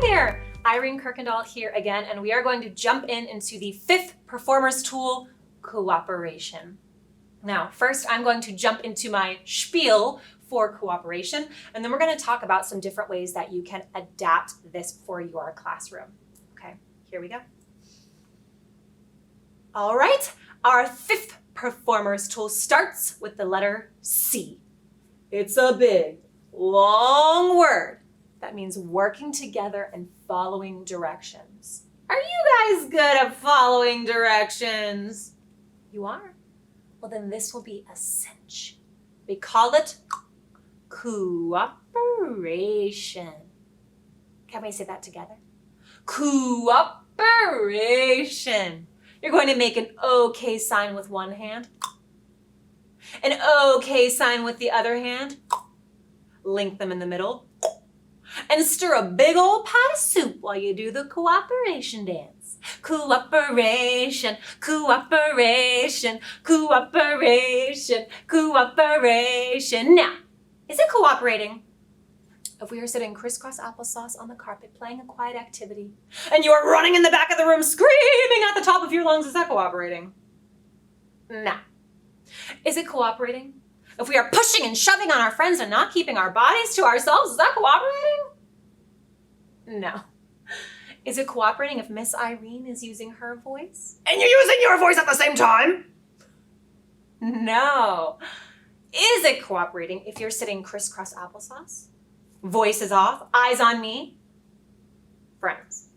there, Irene Kirkendall here again, and we are going to jump into the fifth performers tool, cooperation. Now, first I'm going to jump into my spiel for cooperation, and then we're going to talk about some different ways that you can adapt this for your classroom. Okay, here we go. All right, our fifth performers tool starts with the letter C. It's a big, long word. That means working together and following directions. Are you guys good at following directions? You are? Well, then this will be a cinch. We call it cooperation. Can we say that together? Cooperation. You're going to make an OK sign with one hand, an OK sign with the other hand, link them in the middle, and stir a big old pot of soup while you do the cooperation dance. Cooperation, cooperation, cooperation, cooperation. Now, is it cooperating if we are sitting crisscross applesauce on the carpet playing a quiet activity and you are running in the back of the room screaming at the top of your lungs? Is that cooperating? No. Is it cooperating if we are pushing and shoving on our friends and not keeping our bodies to ourselves? Is that cooperating? No. Is it cooperating if Miss Irene is using her voice and you're using your voice at the same time? No. Is it cooperating if you're sitting crisscross applesauce? Voice is off, eyes on me? Friends,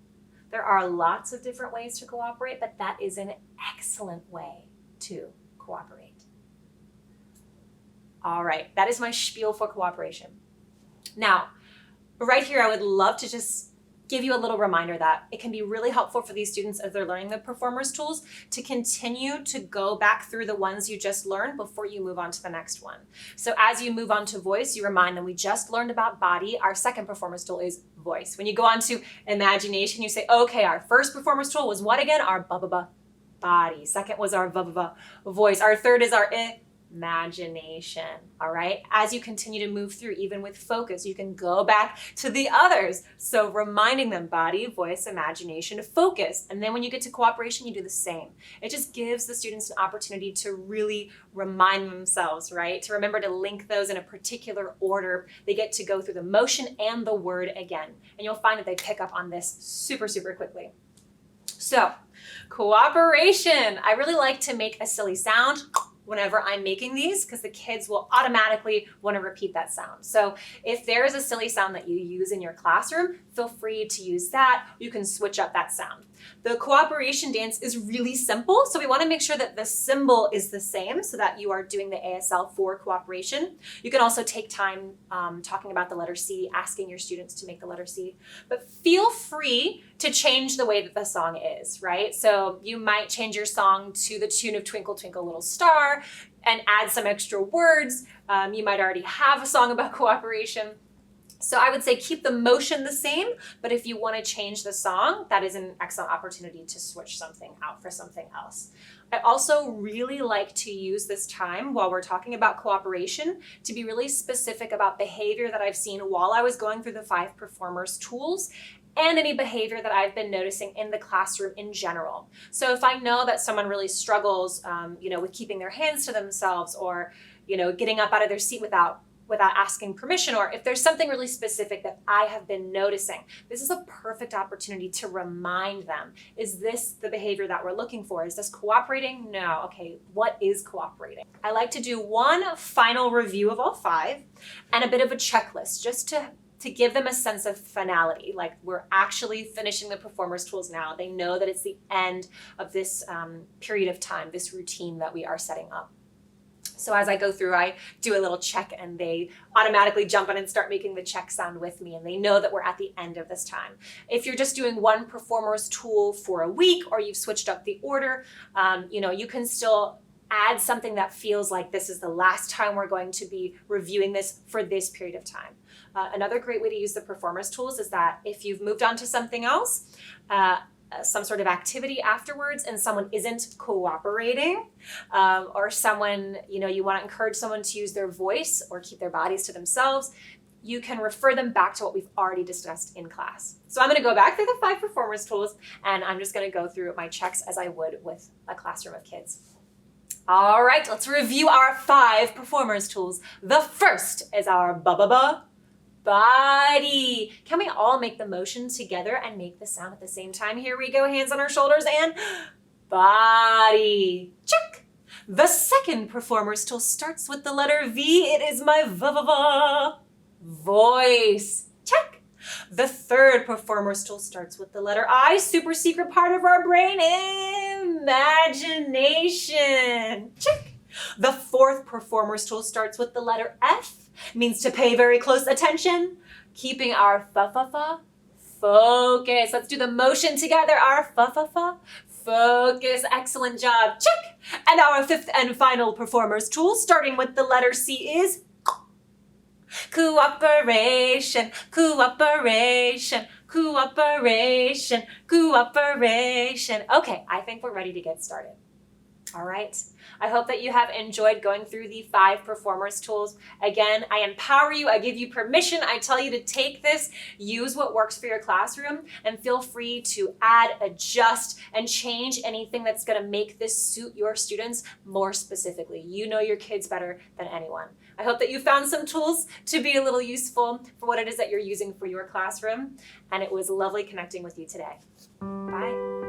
there are lots of different ways to cooperate, but that is an excellent way to cooperate. All right, that is my spiel for cooperation. Now, right here, I would love to just give you a little reminder that it can be really helpful for these students as they're learning the performers tools to continue to go back through the ones you just learned before you move on to the next one. So as you move on to voice, you remind them we just learned about body. Our second performers tool is voice. When you go on to imagination, you say, okay, our first performers tool was what again? Our ba-ba-ba, body. Second was our ba-ba-ba, voice. Our third is our imagination, all right? As you continue to move through, even with focus, you can go back to the others. So reminding them body, voice, imagination, focus. And then when you get to cooperation, you do the same. It just gives the students an opportunity to really remind themselves, right? To remember to link those in a particular order. They get to go through the motion and the word again. And you'll find that they pick up on this super, super quickly. So, cooperation. I really like to make a silly sound whenever I'm making these, because the kids will automatically want to repeat that sound. So if there is a silly sound that you use in your classroom, feel free to use that. You can switch up that sound. The cooperation dance is really simple, so we want to make sure that the symbol is the same so that you are doing the ASL for cooperation. You can also take time talking about the letter C, asking your students to make the letter C, but feel free to change the way that the song is, right? So you might change your song to the tune of Twinkle, Twinkle, Little Star and add some extra words. You might already have a song about cooperation. So I would say keep the motion the same, but if you want to change the song, that is an excellent opportunity to switch something out for something else. I also really like to use this time while we're talking about cooperation to be really specific about behavior that I've seen while I was going through the 5 performers tools and any behavior that I've been noticing in the classroom in general. So if I know that someone really struggles, with keeping their hands to themselves or, getting up out of their seat without asking permission, or if there's something really specific that I have been noticing, this is a perfect opportunity to remind them, is this the behavior that we're looking for? Is this cooperating? No. Okay, what is cooperating? I like to do one final review of all 5 and a bit of a checklist just to give them a sense of finality, like we're actually finishing the performers tools now. They know that it's the end of this period of time, this routine that we are setting up. So as I go through, I do a little check and they automatically jump in and start making the check sound with me, and they know that we're at the end of this time. If you're just doing one performers tool for a week or you've switched up the order, you can still add something that feels like this is the last time we're going to be reviewing this for this period of time. Another great way to use the performers tools is that if you've moved on to something else, some sort of activity afterwards and someone isn't cooperating, or someone, you want to encourage someone to use their voice or keep their bodies to themselves, you can refer them back to what we've already discussed in class. So I'm going to go back through the 5 performers tools, and I'm just going to go through my checks as I would with a classroom of kids. All right, let's review our 5 performers tools. The first is our body. Can we all make the motion together and make the sound at the same time? Here we go, hands on our shoulders and body. Check. The second performers tool starts with the letter V. It is my voice. Check. The third performers tool starts with the letter I, super secret part of our brain, imagination. Check. The fourth performers tool starts with the letter F, means to pay very close attention, keeping our focus. Let's do the motion together, our focus. Excellent job. Check. And our fifth and final performers tool, starting with the letter C, is cooperation. Okay, I think we're ready to get started. All right. I hope that you have enjoyed going through the 5 performers tools. Again, I empower you. I give you permission. I tell you to take this, use what works for your classroom, and feel free to add, adjust, and change anything that's going to make this suit your students more specifically. You know your kids better than anyone. I hope that you found some tools to be a little useful for what it is that you're using for your classroom. And it was lovely connecting with you today. Bye.